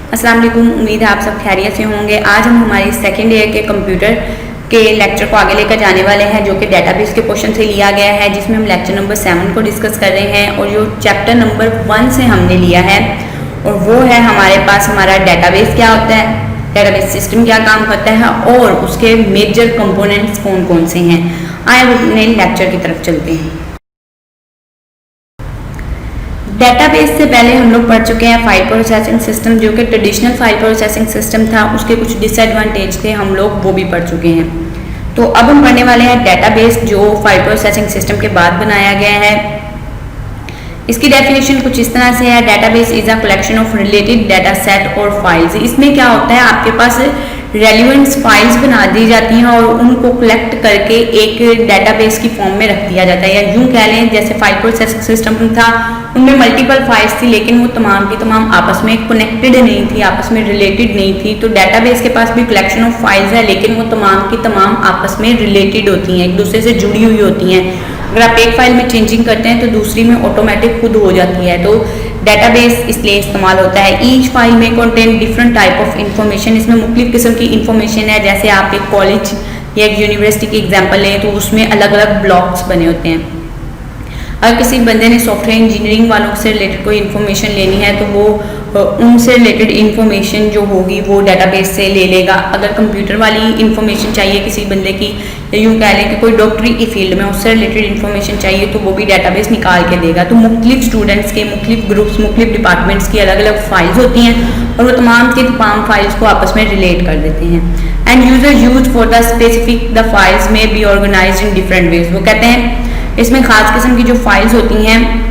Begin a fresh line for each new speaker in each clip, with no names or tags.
अस्सलाम वालेकुम। उम्मीद है आप सब खैरियत से होंगे। आज हम हमारी सेकेंड ईयर के कंप्यूटर के लेक्चर को आगे लेकर जाने वाले हैं, जो कि डेटाबेस के क्वेश्चन से लिया गया है, जिसमें हम लेक्चर नंबर 7 को डिस्कस कर रहे हैं और जो चैप्टर नंबर 1 से हमने लिया है और वो है हमारे पास हमारा डेटाबेस क्या होता है, डेटाबेस सिस्टम क्या काम करता है और उसके मेजर कंपोनेंट्स कौन कौन से हैं। आए अपने लेक्चर की तरफ चलते हैं। डेटाबेस से पहले हम लोग पढ़ चुके हैं फाइल प्रोसेसिंग सिस्टम, जो कि ट्रेडिशनल फाइल प्रोसेसिंग सिस्टम था। उसके कुछ डिसएडवांटेज थे, हम लोग वो भी पढ़ चुके हैं। तो अब हम पढ़ने वाले हैं डेटाबेस, जो फाइल प्रोसेसिंग सिस्टम के बाद बनाया गया है। इसकी डेफिनेशन कुछ इस तरह से है, database is a collection of related data set और फाइल्स। इसमें क्या होता है, आपके पास रेलिवेंट फाइल्स बना दी जाती हैं और उनको कलेक्ट करके एक डेटाबेस की फॉर्म में रख दिया जाता है। या यूं कह लें, जैसे फाइल प्रोसेसिंग सिस्टम था, उनमें मल्टीपल फाइल्स थी, लेकिन वो तमाम की तमाम आपस में कनेक्टेड नहीं थी, आपस में रिलेटेड नहीं थी। तो डेटाबेस के पास भी कलेक्शन ऑफ फाइल्स है, लेकिन वो तमाम की तमाम आपस में रिलेटेड होती हैं, एक दूसरे से जुड़ी हुई होती हैं। अगर आप एक फाइल में चेंजिंग करते हैं तो दूसरी में ऑटोमेटिक खुद हो जाती है। तो डेटाबेस इसलिए इस्तेमाल होता है। ईच फाइल में contain different type of information. इसमें मुख्तलिफ किस्म की इंफॉर्मेशन है। जैसे आप एक कॉलेज या एक यूनिवर्सिटी की एग्जांपल लें तो उसमें अलग अलग ब्लॉक्स बने होते हैं। अगर किसी बंदे ने सॉफ्टवेयर इंजीनियरिंग वालों से रिलेटेड कोई इन्फॉर्मेशन लेनी है तो वो उनसे रिलेटेड इन्फॉर्मेशन जो होगी वो डेटाबेस से ले लेगा। अगर कंप्यूटर वाली इन्फॉर्मेशन चाहिए किसी बंदे की, या यूँ कह लें कि कोई डॉक्टरी की फील्ड में उससे रिलेटेड इन्फॉर्मेशन चाहिए, तो वो भी डेटाबेस निकाल के देगा। तो मुख्तलिफ स्टूडेंट्स के मुख्तलिफ ग्रुप्स, मुख्तलिफ डिपार्टमेंट्स की अलग अलग फाइल्स होती हैं और वो तमाम के तमाम फाइल्स को आपस में रिलेट कर देते हैं। End user use for the specific the files में be organise in different ways. वो कहते हैं इसमें खास किस्म की जो फाइल्स होती हैं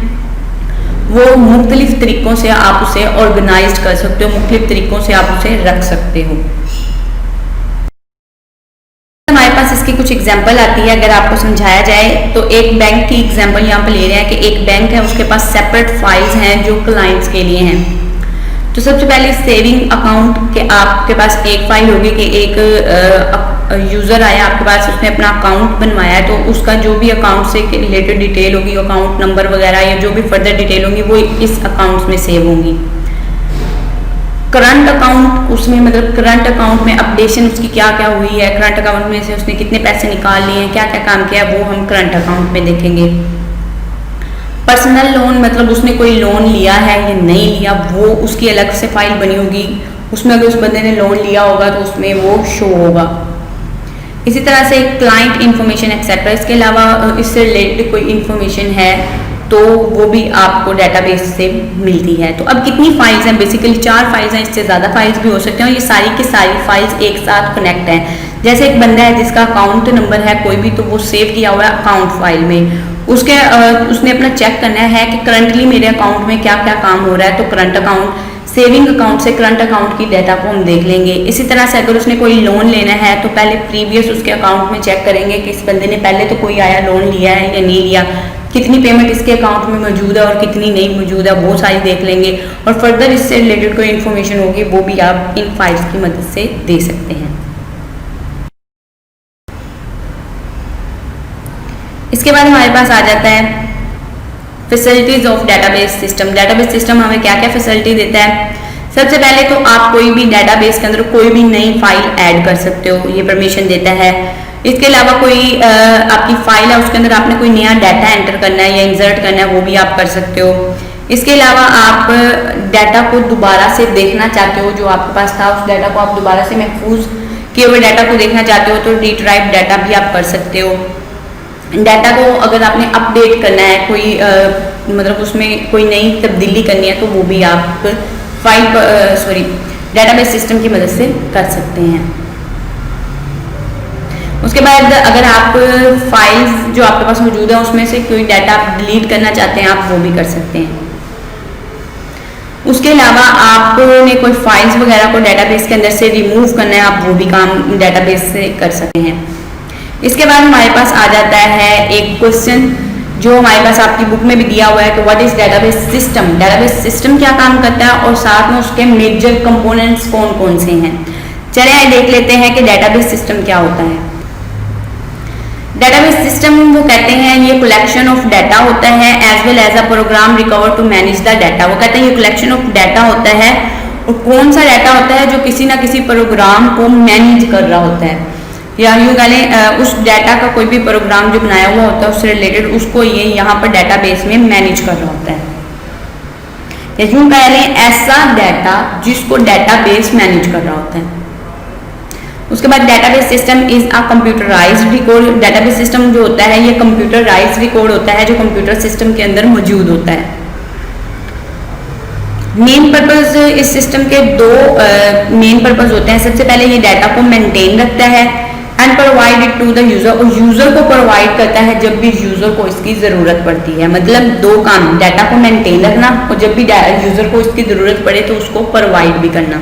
वो मुख्तलिफ तरीक़ों से आप उसे ऑर्गेनाइज कर सकते हो, मुख्तलिफ तरीक़ों से आप उसे रख सकते हो। हमारे पास इसकी कुछ एग्जांपल आती है, अगर आपको समझाया जाए तो एक बैंक की एग्जांपल यहाँ पे ले रहे हैं कि एक बैंक है, उसके पास सेपरेट फाइल्स हैं जो क्लाइंट्स के लिए हैं। तो सबसे पहले सेविंग अकाउंट के आपके पास एक फाइल होगी कि एक यूज़र आया आपके पास, उसने अपना अकाउंट बनवाया है, तो उसका जो भी अकाउंट से रिलेटेड डिटेल होगी, अकाउंट नंबर वगैरह या जो भी फर्दर डिटेल होगी वो इस अकाउंट में सेव होंगी। करंट अकाउंट, उसमें मतलब करंट अकाउंट में अपडेशन उसकी क्या क्या हुई है, करंट अकाउंट में से उसने कितने पैसे निकाल लिए हैं, क्या क्या काम किया है, वो हम करंट अकाउंट में देखेंगे। पर्सनल लोन, मतलब उसने कोई लोन लिया है या नहीं लिया, वो उसकी अलग से फाइल बनी होगी। उसमें अगर उस बंदे ने लोन लिया होगा तो उसमें वो शो होगा। इसी तरह से क्लाइंट इन्फॉर्मेशन एक्सेट्रा, इसके अलावा इससे रिलेटेड कोई इन्फॉर्मेशन है तो वो भी आपको डेटाबेस से मिलती है। तो अब कितनी फाइल्स हैं, बेसिकली 4 फाइल्स हैं, इससे ज़्यादा फाइल्स भी हो सकते हैं और ये सारी की सारी फाइल्स एक साथ कनेक्ट हैं। जैसे एक बंदा है जिसका अकाउंट नंबर है कोई भी, तो वो सेव किया हुआ है अकाउंट फाइल में, उसने अपना चेक करना है कि करंटली मेरे अकाउंट में क्या क्या काम हो रहा है। तो करंट अकाउंट, सेविंग अकाउंट से करंट अकाउंट की डाटा को हम देख लेंगे। इसी तरह से अगर उसने कोई लोन लेना है तो पहले प्रीवियस उसके अकाउंट में चेक करेंगे कि इस बंदे ने पहले तो कोई आया लोन लिया है या नहीं लिया, कितनी पेमेंट इसके अकाउंट में मौजूद है और कितनी नहीं मौजूद है, वो सारी देख लेंगे। और फर्दर इससे रिलेटेड कोई इन्फॉर्मेशन होगी वो भी आप इन फाइल्स की मदद से दे सकते हैं। इसके बाद हमारे पास आ जाता है facilities of database system. Database system हमें क्या क्या फैसिलिटी देता है। सबसे पहले तो आप कोई भी डेटाबेस के अंदर कोई भी नई फाइल ऐड कर सकते हो, ये परमिशन देता है। इसके अलावा कोई आपकी फाइल है उसके अंदर आपने कोई नया डाटा एंटर करना है या इंसर्ट करना है, वो भी आप कर सकते हो। इसके अलावा आप डाटा को दोबारा से देखना चाहते हो, जो आपके पास था उस डाटा को आप दोबारा से महफूज किए हुए डाटा को देखना चाहते हो तो रिट्राइव डाटा भी आप कर सकते हो। डाटा को अगर आपने अपडेट करना है, कोई मतलब उसमें कोई नई तब्दीली करनी है तो वो भी आप डेटाबेस सिस्टम की मदद से कर सकते हैं। उसके बाद अगर आप फाइल्स जो आपके पास मौजूद है उसमें से कोई डाटा आप डिलीट करना चाहते हैं, आप वो भी कर सकते हैं। उसके अलावा आपने कोई फाइल्स वगैरह को डेटाबेस के अंदर से रिमूव करना है, आप वो भी काम डेटाबेस से कर सकते हैं। इसके बाद हमारे पास आ जाता है एक क्वेश्चन जो हमारे पास आपकी बुक में भी दिया हुआ है कि what is database system. Database system क्या काम करता है और साथ में उसके मेजर कंपोनेंट्स कौन कौन से हैं। चलिए देख लेते हैं कि डेटाबेस सिस्टम क्या होता है। डेटाबेस सिस्टम वो कहते हैं ये कलेक्शन ऑफ डाटा होता है as well as a program recover to manage the data. वो कहते हैं ये कलेक्शन ऑफ डाटा होता है और कौन सा डाटा होता है जो किसी ना किसी प्रोग्राम को मैनेज कर रहा होता है, या यूँ कह लें उस डाटा का कोई भी प्रोग्राम जो बनाया हुआ होता है उससे रिलेटेड उसको ये यहाँ पर डाटाबेस में मैनेज कर रहा होता है, या यूँ कह लें ऐसा डाटा जिसको डाटाबेस मैनेज कर रहा होता है। उसके बाद database system is a computerised record. Database system जो होता है ये कंप्यूटराइज्ड रिकॉर्ड होता है जो कंप्यूटर सिस्टम के अंदर मौजूद होता है। मेन पर्पस इस सिस्टम के दो मेन पर्पस होते हैं। सबसे पहले ये डाटा को मेंटेन रखता है and provide it to the user, और यूजर को प्रोवाइड करता है जब भी यूजर को इसकी जरूरत पड़ती है। मतलब दो काम, डाटा को मेंटेन रखना और जब भी यूजर को इसकी जरूरत पड़े तो उसको प्रोवाइड भी करना।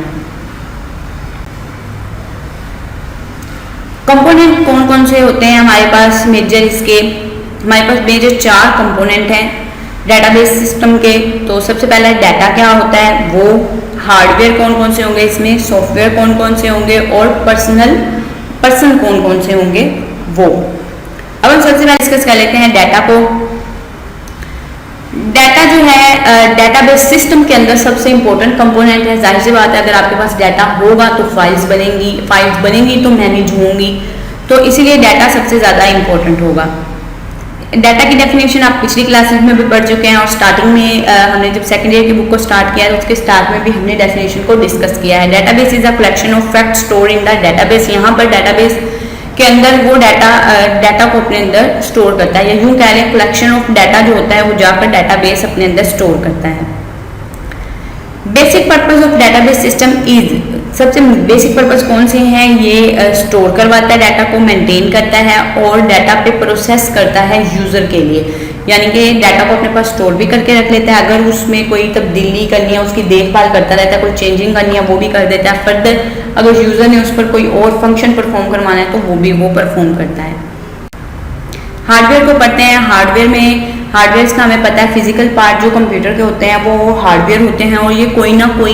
कंपोनेंट कौन कौन से होते हैं हमारे पास मेजर इसके? हमारे पास मेजर 4 कंपोनेंट हैं डेटाबेस सिस्टम के। तो सबसे पहला डाटा क्या होता है वो, हार्डवेयर कौन कौन से होंगे इसमें, सॉफ्टवेयर कौन कौन से होंगे और पर्सन कौन कौन से होंगे वो। अब हम सबसे पहले डिस्कस कर लेते हैं डाटा को। डाटा जो है डेटाबेस सिस्टम के अंदर सबसे इंपॉर्टेंट कंपोनेंट है। जाहिर सी बात है अगर आपके पास डाटा होगा तो फाइल्स बनेंगी तो मैनेज होंगी, तो इसीलिए डाटा सबसे ज़्यादा इंपॉर्टेंट होगा। डाटा की डेफिनेशन आप पिछली क्लासेस में भी पढ़ चुके हैं और स्टार्टिंग में हमने जब सेकेंड ईयर की बुक को स्टार्ट किया तो उसके स्टार्ट में भी हमने डेफिनेशन को डिस्कस किया है। Database is a collection of fact store in the database. यहाँ पर डाटाबेस के अंदर वो डाटा को अपने अंदर स्टोर करता है, या यूं कह लें कलेक्शन ऑफ डाटा जो होता है वो जाकर डाटाबेस अपने अंदर स्टोर करता है। Basic purpose of database system is, सबसे बेसिक पर्पस कौन से हैं? ये स्टोर करवाता है डाटा को, मेंटेन करता है और डाटा पे प्रोसेस करता है यूजर के लिए, यानी कि डाटा को अपने पास स्टोर भी करके रख लेता है। अगर उसमें कोई तब्दीली करनी है उसकी देखभाल करता रहता है, कोई चेंजिंग करनी है वो भी कर देता है। फर्दर अगर यूजर ने उस पर कोई और फंक्शन परफॉर्म करवाना है तो वो परफॉर्म करता है। हार्डवेयर को पढ़ते हैं। हार्डवेयर का हमें पता है फिजिकल पार्ट जो कंप्यूटर के होते हैं वो हार्डवेयर होते हैं और ये कोई ना कोई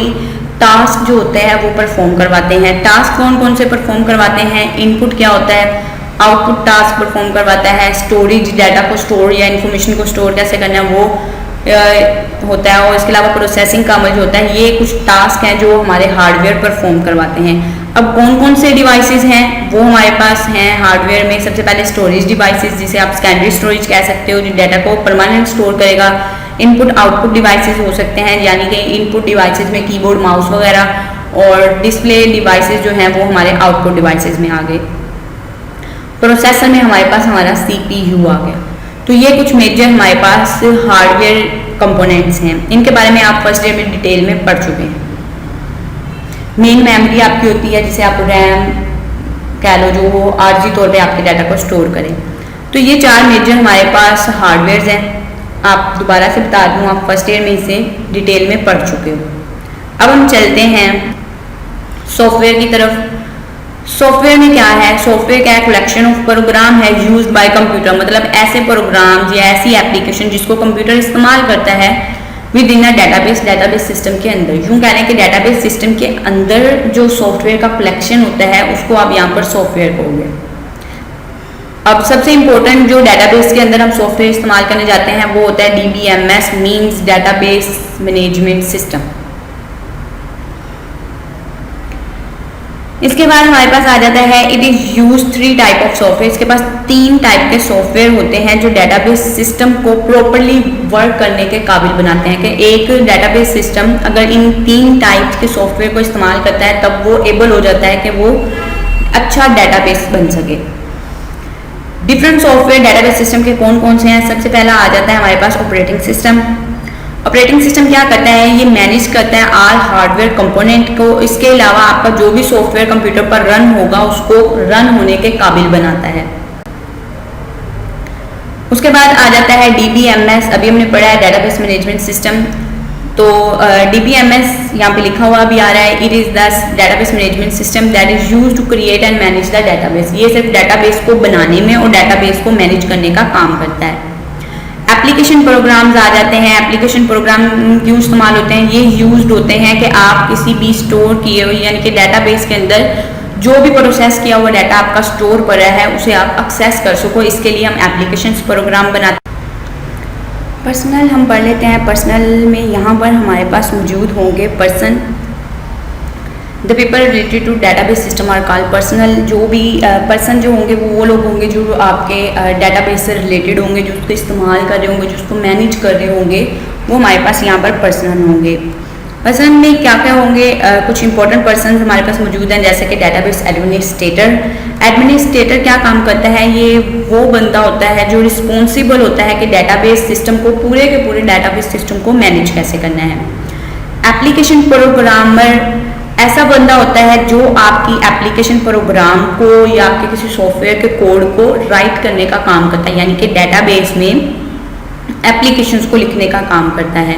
टास्क जो होते हैं वो परफॉर्म करवाते हैं। टास्क कौन कौन से परफॉर्म करवाते हैं? इनपुट क्या होता है, आउटपुट टास्क परफॉर्म करवाता है। स्टोरेज, डाटा को स्टोर या इन्फॉर्मेशन को स्टोर कैसे करना है वो होता है, और इसके अलावा प्रोसेसिंग काम जो होता है। ये कुछ टास्क हैं जो हमारे हार्डवेयर परफॉर्म करवाते हैं। अब कौन कौन से डिवाइसेस हैं वो हमारे पास हैं हार्डवेयर में? सबसे पहले स्टोरेज डिवाइसेस, जिसे आप सेकेंडरी स्टोरेज कह सकते हो, जो डाटा को परमानेंट स्टोर करेगा। इनपुट आउटपुट डिवाइसेस हो सकते हैं, यानी कि इनपुट डिवाइसेस में कीबोर्ड, माउस वगैरह, और डिस्प्ले डिवाइसेस जो हैं वो हमारे आउटपुट डिवाइसेस में आ गए। प्रोसेसर में हमारे पास हमारा CPU आ गया। तो ये कुछ मेजर हमारे पास हार्डवेयर कंपोनेंट्स हैं, इनके बारे में आप फर्स्ट ईयर में डिटेल में पढ़ चुके हैं। मेन मेमोरी आपकी होती है जिसे आप रैम कह लो, जो वो आरजी तौर पे आपके डाटा को स्टोर करें। तो ये 4 मेजर हमारे पास हार्डवेयर हैं। आप दोबारा से बता दूं, आप फर्स्ट ईयर में इसे डिटेल में पढ़ चुके हो। अब हम चलते हैं सॉफ्टवेयर की तरफ। सॉफ्टवेयर में क्या है? सॉफ्टवेयर क्या है? कलेक्शन ऑफ प्रोग्राम है यूज्ड बाय कंप्यूटर, मतलब ऐसे प्रोग्राम या ऐसी एप्लीकेशन जिसको कंप्यूटर इस्तेमाल करता है with in a database system के अंदर। यूँ कह लें कि डेटाबेस सिस्टम के अंदर जो सॉफ्टवेयर का कलेक्शन होता है उसको आप यहाँ पर सॉफ्टवेयर कहोगे। अब सबसे इंपॉर्टेंट जो डेटाबेस के अंदर हम सॉफ्टवेयर इस्तेमाल करने जाते हैं वो होता है DBMS, means database management system. इसके बाद हमारे पास आ जाता है it is use 3 type of software. इसके पास 3 टाइप के सॉफ्टवेयर होते हैं जो डेटाबेस सिस्टम को प्रॉपरली वर्क करने के काबिल बनाते हैं। कि एक डेटाबेस सिस्टम अगर इन 3 टाइप्स के सॉफ्टवेयर को इस्तेमाल करता है तब वो एबल हो जाता है कि वो अच्छा डेटाबेस बन सके। डिफरेंट सॉफ्टवेयर डेटाबेस सिस्टम के कौन कौन से हैं? सबसे पहला आ जाता है हमारे पास ऑपरेटिंग सिस्टम। ऑपरेटिंग सिस्टम क्या करता है? ये मैनेज करता है ऑल हार्डवेयर कंपोनेंट को। इसके अलावा आपका जो भी सॉफ्टवेयर कंप्यूटर पर रन होगा उसको रन होने के काबिल बनाता है। उसके बाद आ जाता है DBMS। अभी हमने पढ़ा है डेटाबेस मैनेजमेंट सिस्टम, तो DBMS यहाँ पे लिखा हुआ भी आ रहा है, it is the database management system that is used to create and manage the database. ये सिर्फ डेटाबेस को बनाने में और डेटाबेस को मैनेज करने का काम करता है। एप्लीकेशन प्रोग्राम्स आ जाते हैं। एप्लीकेशन प्रोग्राम क्यों इस्तेमाल होते हैं? ये यूज्ड होते हैं कि आप किसी भी स्टोर किए हुए यानी कि डेटाबेस के अंदर जो भी प्रोसेस किया हुआ डाटा आपका स्टोर पड़ा है उसे आप एक्सेस कर सको। इसके लिए हम एप्लीकेशन प्रोग्राम बनाते हैं। पर्सनल हम पढ़ लेते हैं। पर्सनल में यहाँ पर हमारे पास मौजूद होंगे person, the people related to database system are called personal. जो भी पर्सन जो होंगे वो लोग होंगे जो आपके डेटाबेस से रिलेटेड होंगे, जो उसको इस्तेमाल कर रहे होंगे, जो उसको मैनेज कर रहे होंगे, वो हमारे पास यहाँ पर पर्सनल होंगे। पर्सन में क्या क्या होंगे, कुछ इंपॉर्टेंट पर्सन हमारे पास मौजूद हैं, जैसे कि डेटाबेस एडमिनिस्ट्रेटर। एडमिनिस्ट्रेटर क्या काम करता है, ये वो बंदा होता है जो रिस्पॉन्सिबल होता है कि डेटाबेस सिस्टम को, पूरे के पूरे डेटाबेस सिस्टम को मैनेज कैसे करना है। एप्लीकेशन प्रोग्रामर ऐसा बंदा होता है जो आपकी एप्लीकेशन प्रोग्राम को या आपके किसी सॉफ्टवेयर के कोड को राइट करने का काम करता है, यानी कि डेटाबेस में एप्लीकेशंस को लिखने का काम करता है।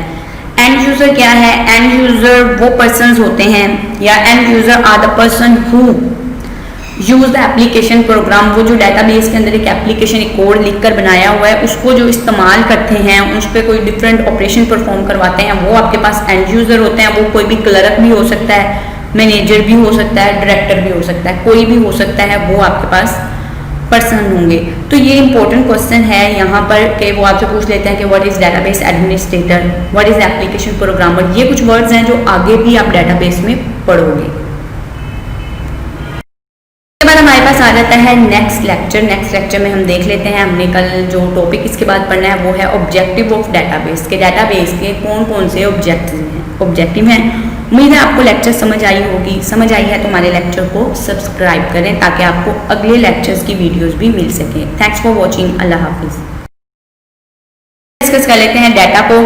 एंड यूजर क्या है, एंड यूजर वो पर्सन्स होते हैं, या end user are the person who use the application program. वो जो डेटाबेस के अंदर एक एप्लीकेशन, एक कोड लिखकर बनाया हुआ है, उसको जो इस्तेमाल करते हैं, उस पर कोई डिफरेंट ऑपरेशन परफॉर्म करवाते हैं, वो आपके पास एंड यूजर होते हैं। वो कोई भी क्लर्क भी हो सकता है, मैनेजर भी हो सकता है, डायरेक्टर भी हो सकता है, कोई भी हो सकता है, वो आपके पास पर्सन होंगे। तो ये इंपॉर्टेंट क्वेश्चन है यहाँ पर कि वो आपसे पूछ लेते हैं कि what is database administrator, what is application programmer. ये कुछ वर्ड्स हैं जो आगे भी आप डेटाबेस में पढ़ोगे। इसके बाद हमारे पास आ जाता है नेक्स्ट लेक्चर। नेक्स्ट लेक्चर में हम देख लेते हैं, हमने कल जो टॉपिक इसके बाद पढ़ना है वो है ऑब्जेक्टिव ऑफ डेटाबेस के। डेटाबेस के कौन कौन से ऑब्जेक्टिव हैं। उम्मीद है आपको लेक्चर समझ आई होगी। समझ आई है तो हमारे लेक्चर को सब्सक्राइब करें ताकि आपको अगले लेक्चर्स की वीडियोस भी मिल सके। Thanks for watching. Allah Hafiz. Discuss कर लेते हैं डाटा को।